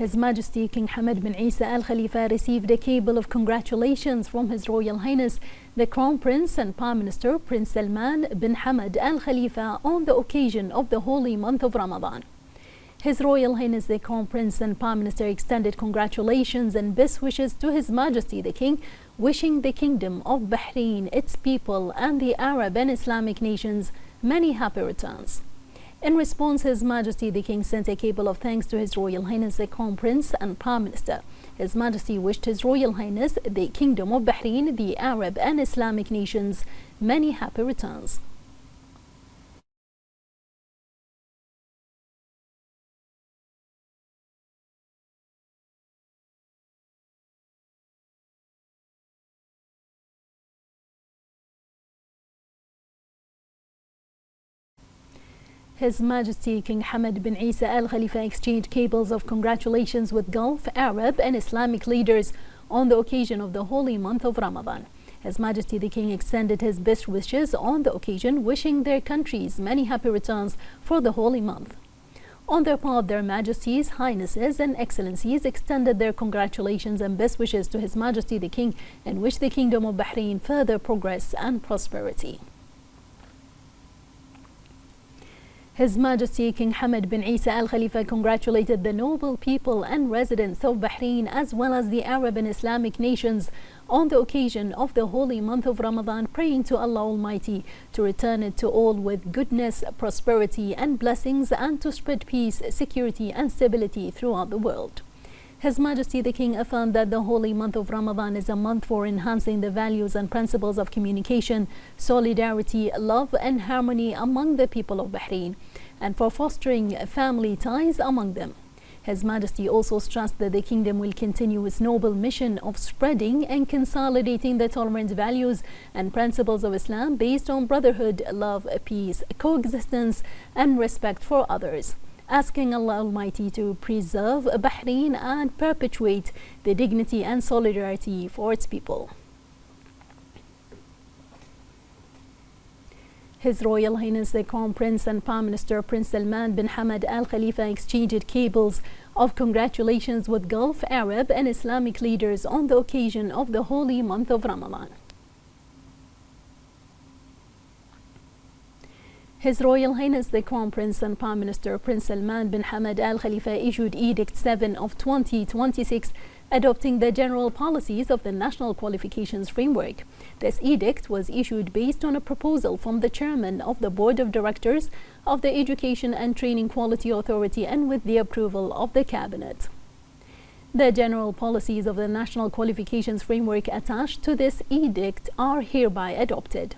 His Majesty King Hamad bin Isa Al Khalifa received a cable of congratulations from His Royal Highness the Crown Prince and Prime Minister Prince Salman bin Hamad Al Khalifa on the occasion of the holy month of Ramadan. His Royal Highness the Crown Prince and Prime Minister extended congratulations and best wishes to His Majesty the King, wishing the Kingdom of Bahrain, its people and the Arab and Islamic nations many happy returns. In response, His Majesty the King sent a cable of thanks to His Royal Highness the Crown Prince and Prime Minister. His Majesty wished His Royal Highness the Kingdom of Bahrain, the Arab and Islamic nations many happy returns. His Majesty King Hamad bin Isa Al Khalifa exchanged cables of congratulations with Gulf, Arab and Islamic leaders on the occasion of the holy month of Ramadan. His Majesty the King extended his best wishes on the occasion, wishing their countries many happy returns for the holy month. On their part, their Majesties, Highnesses and Excellencies extended their congratulations and best wishes to His Majesty the King and wished the Kingdom of Bahrain further progress and prosperity. His Majesty King Hamad bin Isa Al Khalifa congratulated the noble people and residents of Bahrain as well as the Arab and Islamic nations on the occasion of the holy month of Ramadan, praying to Allah Almighty to return it to all with goodness, prosperity and blessings, and to spread peace, security and stability throughout the world. His Majesty the King affirmed that the holy month of Ramadan is a month for enhancing the values and principles of communication, solidarity, love and harmony among the people of Bahrain, and for fostering family ties among them. His Majesty also stressed that the Kingdom will continue its noble mission of spreading and consolidating the tolerant values and principles of Islam based on brotherhood, love, peace, coexistence and respect for others, asking Allah Almighty to preserve Bahrain and perpetuate the dignity and solidarity for its people. His Royal Highness the Crown Prince and Prime Minister Prince Salman bin Hamad Al Khalifa exchanged cables of congratulations with Gulf, Arab and Islamic leaders on the occasion of the holy month of Ramadan. His Royal Highness the Crown Prince and Prime Minister Prince Salman bin Hamad Al Khalifa issued Edict 7 of 2026 adopting the general policies of the National Qualifications Framework. This edict was issued based on a proposal from the Chairman of the Board of Directors of the Education and Training Quality Authority and with the approval of the Cabinet. The general policies of the National Qualifications Framework attached to this edict are hereby adopted.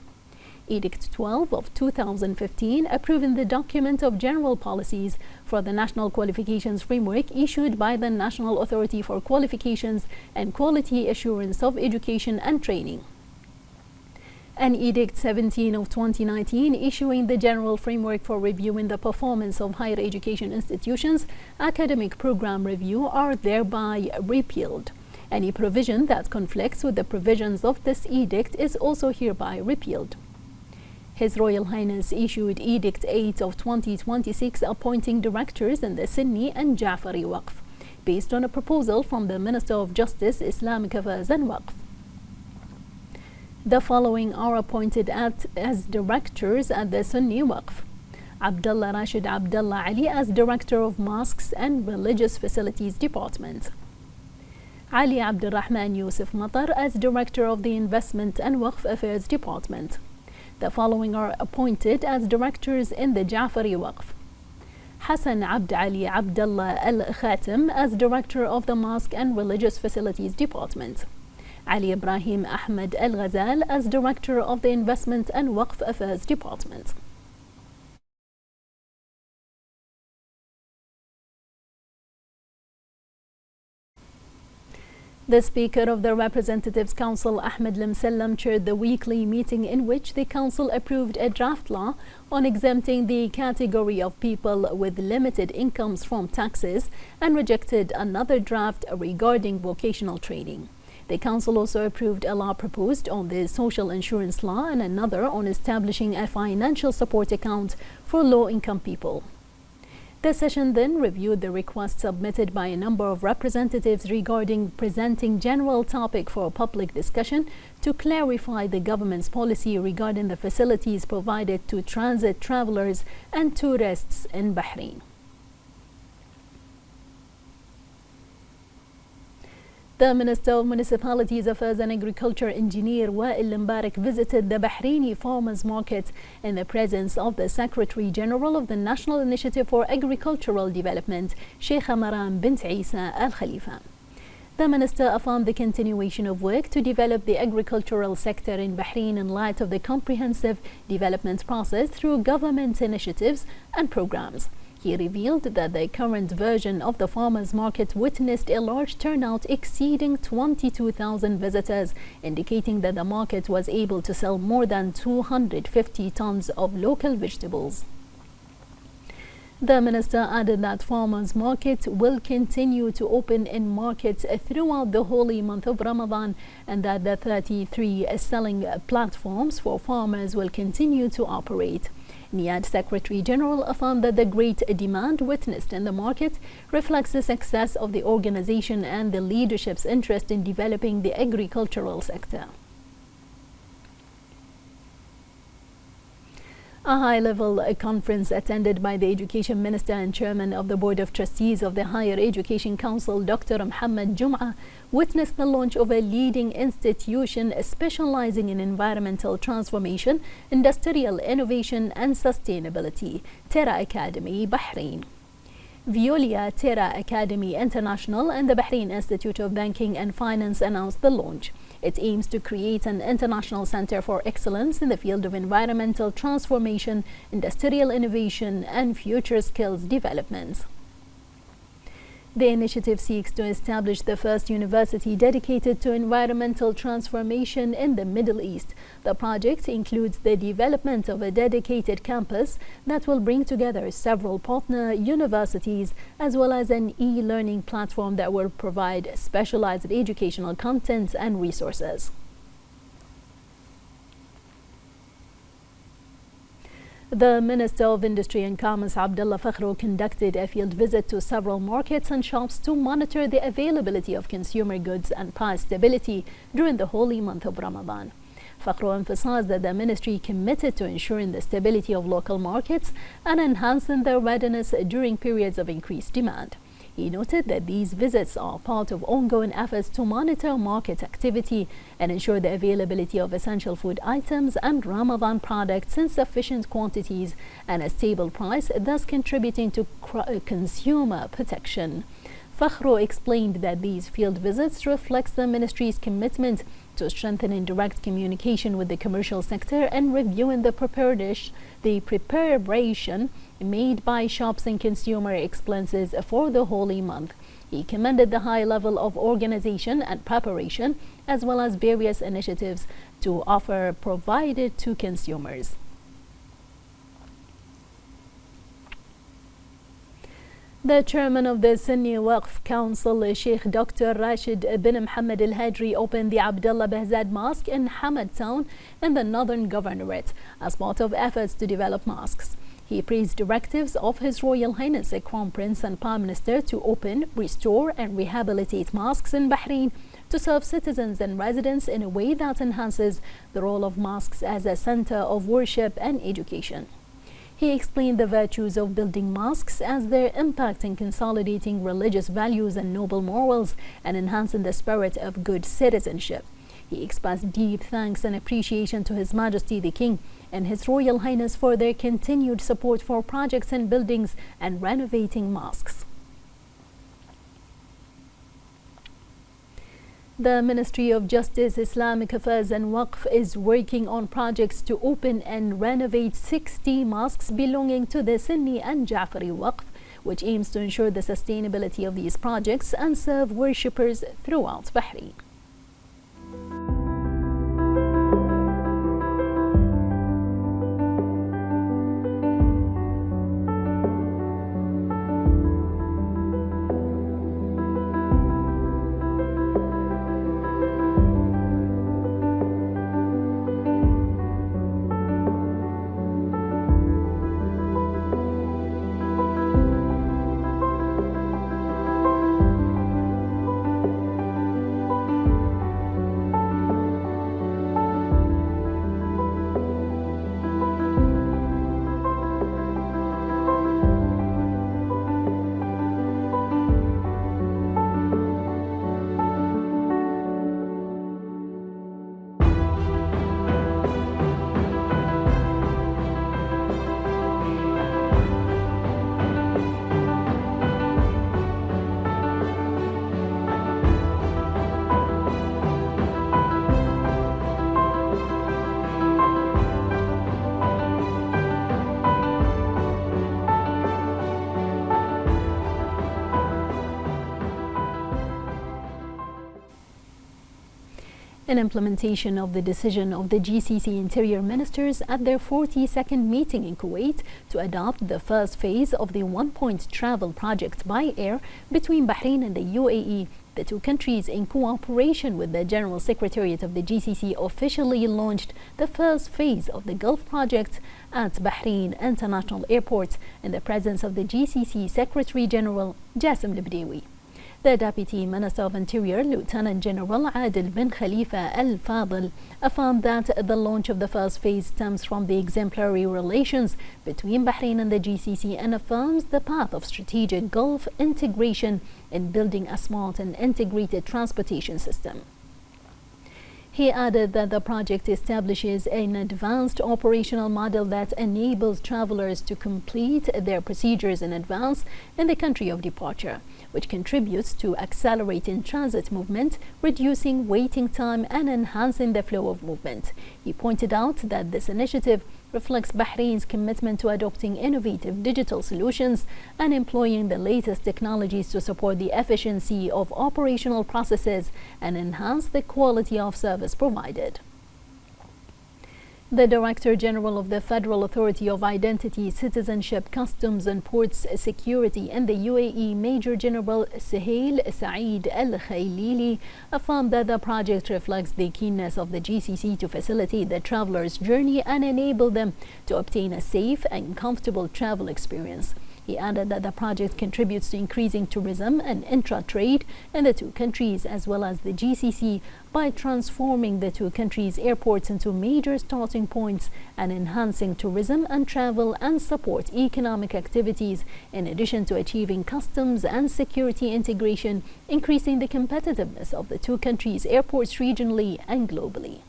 Edict 12 of 2015 approving the document of general policies for the National Qualifications Framework issued by the National Authority for Qualifications and Quality Assurance of Education and Training. And Edict 17 of 2019 issuing the general framework for reviewing the performance of higher education institutions, academic program review are thereby repealed. Any provision that conflicts with the provisions of this edict is also hereby repealed. His Royal Highness issued Edict 8 of 2026 appointing directors in the Sunni and Ja'fari Waqf, based on a proposal from the Minister of Justice, Islamic Affairs and Waqf. The following are appointed as directors at the Sunni Waqf: Abdullah Rashid Abdullah Ali as Director of Mosques and Religious Facilities Department, Ali Abdurrahman Yusuf Matar as Director of the Investment and Waqf Affairs Department. The following are appointed as directors in the Ja'fari Waqf: Hassan Abd Ali Abdullah Al Khatim as Director of the Mosque and Religious Facilities Department, Ali Ibrahim Ahmed Al Ghazal as Director of the Investment and Waqf Affairs Department. The Speaker of the Representatives Council, Ahmed Limsallam, chaired the weekly meeting in which the Council approved a draft law on exempting the category of people with limited incomes from taxes and rejected another draft regarding vocational training. The Council also approved a law proposed on the social insurance law and another on establishing a financial support account for low-income people. The session then reviewed the requests submitted by a number of representatives regarding presenting general topic for public discussion to clarify the government's policy regarding the facilities provided to transit travelers and tourists in Bahrain. The Minister of Municipalities Affairs and Agriculture, Engineer Wael Mbarak, visited the Bahraini Farmers Market in the presence of the Secretary General of the National Initiative for Agricultural Development, Sheikh Maran bint Isa Al Khalifa. The Minister affirmed the continuation of work to develop the agricultural sector in Bahrain in light of the comprehensive development process through government initiatives and programs. He revealed that the current version of the farmers' market witnessed a large turnout exceeding 22,000 visitors, indicating that the market was able to sell more than 250 tons of local vegetables. The minister added that farmers' market will continue to open in markets throughout the holy month of Ramadan, and that the 33 selling platforms for farmers will continue to operate. NIAD Secretary General affirmed that the great demand witnessed in the market reflects the success of the organization and the leadership's interest in developing the agricultural sector. A high-level conference attended by the Education Minister and Chairman of the Board of Trustees of the Higher Education Council, Dr. Mohammed Jum'a, witnessed the launch of a leading institution specializing in environmental transformation, industrial innovation and sustainability, Terra Academy, Bahrain. Veolia Terra Academy International and the Bahrain Institute of Banking and Finance announced the launch. It aims to create an international center for excellence in the field of environmental transformation, industrial innovation, and future skills development. The initiative seeks to establish the first university dedicated to environmental transformation in the Middle East. The project includes the development of a dedicated campus that will bring together several partner universities, as well as an e-learning platform that will provide specialized educational content and resources. The Minister of Industry and Commerce, Abdullah Fakhro, conducted a field visit to several markets and shops to monitor the availability of consumer goods and price stability during the holy month of Ramadan. Fakhro emphasized that the ministry committed to ensuring the stability of local markets and enhancing their readiness during periods of increased demand. He noted that these visits are part of ongoing efforts to monitor market activity and ensure the availability of essential food items and Ramadan products in sufficient quantities and a stable price, thus contributing to consumer protection. Fakhro explained that these field visits reflect the ministry's commitment to strengthening direct communication with the commercial sector and reviewing the preparation made by shops and consumer expenses for the holy month. He commended the high level of organization and preparation, as well as various initiatives to offer provided to consumers. The chairman of the Sunni Waqf Council, Sheikh Dr. Rashid bin Mohammed Al Hadri, opened the Abdullah Bahzad Mosque in Hamad Town in the Northern Governorate as part of efforts to develop mosques. He praised directives of His Royal Highness the Crown Prince and Prime Minister to open, restore and rehabilitate mosques in Bahrain to serve citizens and residents in a way that enhances the role of mosques as a center of worship and education. He explained the virtues of building mosques as their impact in consolidating religious values and noble morals and enhancing the spirit of good citizenship. He expressed deep thanks and appreciation to His Majesty the King and His Royal Highness for their continued support for projects and buildings and renovating mosques. The Ministry of Justice, Islamic Affairs and Waqf is working on projects to open and renovate 60 mosques belonging to the Sunni and Ja'fari Waqf, which aims to ensure the sustainability of these projects and serve worshippers throughout Bahrain. in implementation of the decision of the GCC Interior Ministers at their 42nd meeting in Kuwait to adopt the first phase of the one-point travel project by air between Bahrain and the UAE. The two countries, in cooperation with the General Secretariat of the GCC, officially launched the first phase of the Gulf project at Bahrain International Airport in the presence of the GCC Secretary General Jassim Al-Bdewi. The Deputy Minister of Interior, Lieutenant General Adil bin Khalifa Al-Fadl, affirmed that the launch of the first phase stems from the exemplary relations between Bahrain and the GCC and affirms the path of strategic Gulf integration in building a smart and integrated transportation system. He added that the project establishes an advanced operational model that enables travelers to complete their procedures in advance in the country of departure, which contributes to accelerating transit movement, reducing waiting time, and enhancing the flow of movement. He pointed out that this initiative reflects Bahrain's commitment to adopting innovative digital solutions and employing the latest technologies to support the efficiency of operational processes and enhance the quality of service provided. The Director General of the Federal Authority of Identity, Citizenship, Customs and Ports Security in the UAE, Major General Suhail Saeed Al-Khailili, affirmed that the project reflects the keenness of the GCC to facilitate the traveler's journey and enable them to obtain a safe and comfortable travel experience. He added that the project contributes to increasing tourism and intra-trade in the two countries as well as the GCC by transforming the two countries' airports into major starting points and enhancing tourism and travel and support economic activities, in addition to achieving customs and security integration, increasing the competitiveness of the two countries' airports regionally and globally.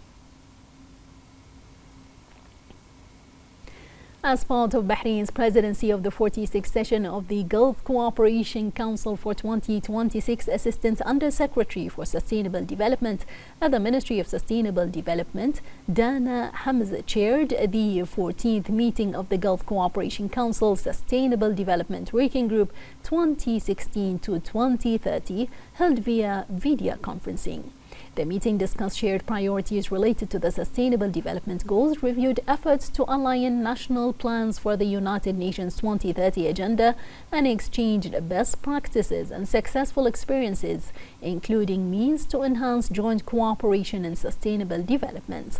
As part of Bahrain's presidency of the 46th session of the Gulf Cooperation Council for 2026, Assistant Under-Secretary for Sustainable Development at the Ministry of Sustainable Development, Dana Hamza, chaired the 14th meeting of the Gulf Cooperation Council Sustainable Development Working Group 2016 to 2030, held via video conferencing. The meeting discussed shared priorities related to the Sustainable Development Goals, reviewed efforts to align national plans for the United Nations 2030 Agenda, and exchanged best practices and successful experiences, including means to enhance joint cooperation in sustainable development.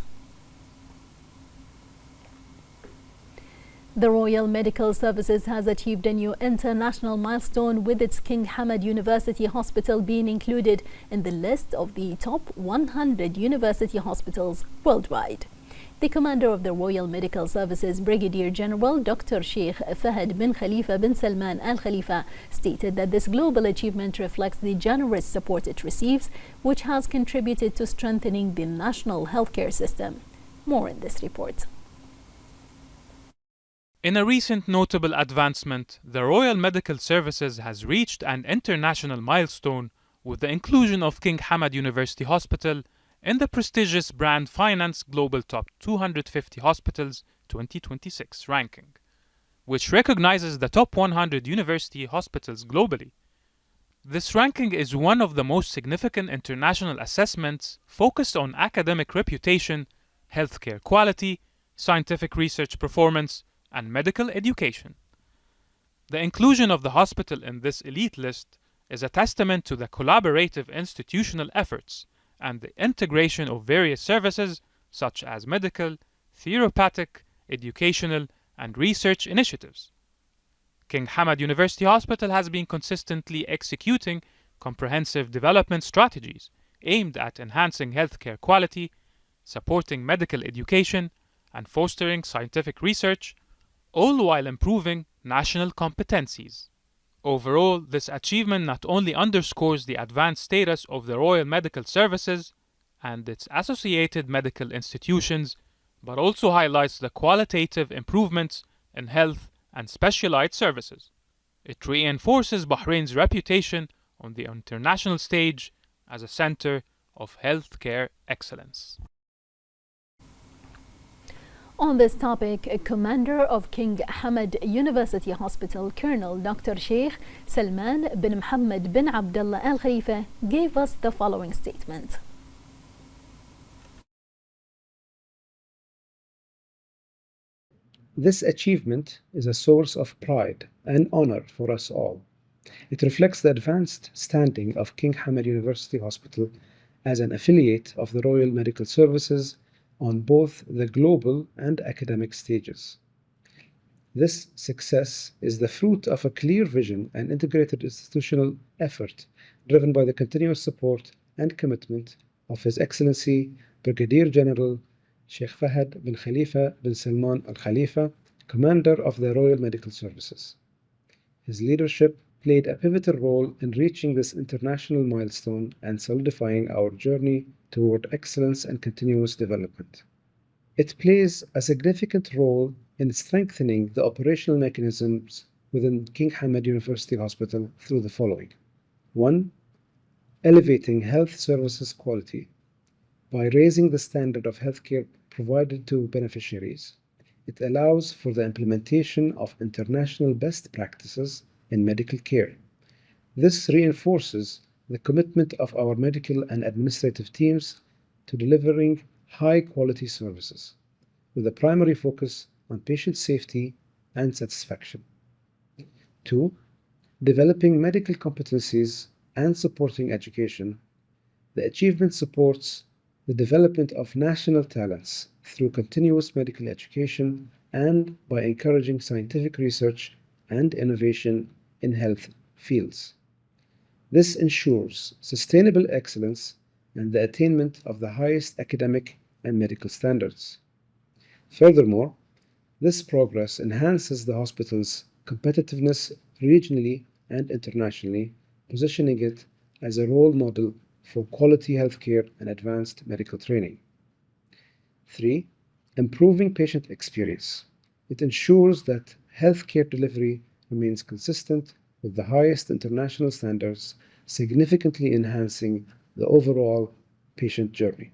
The Royal Medical Services has achieved a new international milestone, with its King Hamad University Hospital being included in the list of the top 100 university hospitals worldwide. The commander of the Royal Medical Services, Brigadier General Dr. Sheikh Fahad bin Khalifa bin Salman Al Khalifa, stated that this global achievement reflects the generous support it receives, which has contributed to strengthening the national healthcare system. More in this report. In a recent notable advancement, the Royal Medical Services has reached an international milestone with the inclusion of King Hamad University Hospital in the prestigious Brand Finance Global Top 250 Hospitals 2026 ranking, which recognizes the top 100 university hospitals globally. This ranking is one of the most significant international assessments focused on academic reputation, healthcare quality, scientific research performance, and medical education. The inclusion of the hospital in this elite list is a testament to the collaborative institutional efforts and the integration of various services such as medical, therapeutic, educational, and research initiatives. King Hamad University Hospital has been consistently executing comprehensive development strategies aimed at enhancing healthcare quality, supporting medical education, and fostering scientific research, all while improving national competencies. Overall, this achievement not only underscores the advanced status of the Royal Medical Services and its associated medical institutions, but also highlights the qualitative improvements in health and specialized services. It reinforces Bahrain's reputation on the international stage as a center of healthcare excellence. On this topic, a commander of King Hamad University Hospital, Colonel Dr. Sheikh Salman bin Mohammed bin Abdullah Al Khalifa, gave us the following statement. This achievement is a source of pride and honor for us all. It reflects the advanced standing of King Hamad University Hospital as an affiliate of the Royal Medical Services on both the global and academic stages. This success is the fruit of a clear vision and integrated institutional effort driven by the continuous support and commitment of His Excellency Brigadier General Sheikh Fahad bin Khalifa bin Salman Al Khalifa, Commander of the Royal Medical Services. His leadership played a pivotal role in reaching this international milestone and solidifying our journey toward excellence and continuous development. It plays a significant role in strengthening the operational mechanisms within King Hamad University Hospital through the following. 1. Elevating health services quality. By raising the standard of healthcare provided to beneficiaries, it allows for the implementation of international best practices in medical care. This reinforces the commitment of our medical and administrative teams to delivering high-quality services, with a primary focus on patient safety and satisfaction. 2. Developing medical competencies and supporting education. The achievement supports the development of national talents through continuous medical education and by encouraging scientific research and innovation in health fields. This ensures sustainable excellence and the attainment of the highest academic and medical standards. Furthermore, this progress enhances the hospital's competitiveness regionally and internationally, positioning it as a role model for quality healthcare and advanced medical training. 3. Improving patient experience. It ensures that healthcare delivery remains consistent with the highest international standards, significantly enhancing the overall patient journey.